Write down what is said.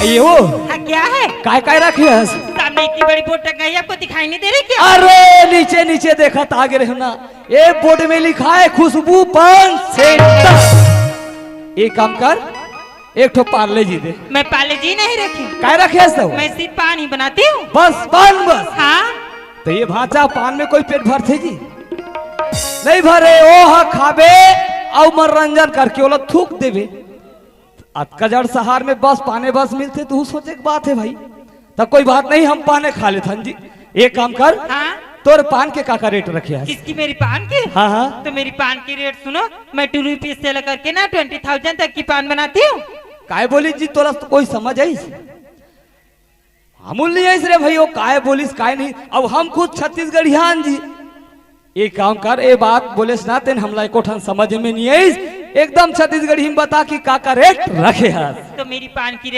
ये वो हाँ क्या है? काय रखी है? सामने इतनी बड़ी बोर्ड टंगाई, आपको दिखाई नहीं दे रही क्या? अरे नीचे नीचे देखा था आगे रहना, ये बोर्ड में लिखा है खुशबू पान सेंटर। एक काम कर, एक ठो पार्ले जी दे। मैं पाले जी नहीं रखी। काय रखे है? मैं सिर्फ पान ही बनाती हूँ। बस पान बस? हाँ। तो ये भाचा पान में कोई पेट भरते जी? नहीं भरे, ओ हा खाबे और मनोरंजन करके ओला थूक देवे। अतकजड़ शहर में बस पाने बस मिलते तो सोचे की बात है भाई, तब कोई बात नहीं, हम पाने खा लेते जी। एक काम कर, हाँ? तोर पान के का रेट रखे है? किसकी? मेरी पान की? हाँ हाँ। तो मेरी पान की रेट सुनो, मैं 2 रुपीज से लेकर के ना 20,000 तक की पान बनाती हूँ। काय बोली जी? तोरा तो कोई समझ आई? अमूल नहीं आई रे भाई, वो काय बोलिस काय नहीं। अब हम खुद छत्तीसगढ़ियान जी। एक काम कर, ए बात बोले ना तेन हमला एको ठन समझ में नहीं आई, एकदम छत्तीसगढ़ी में बता कि का रेट रखे है। तो मेरी पान की रेट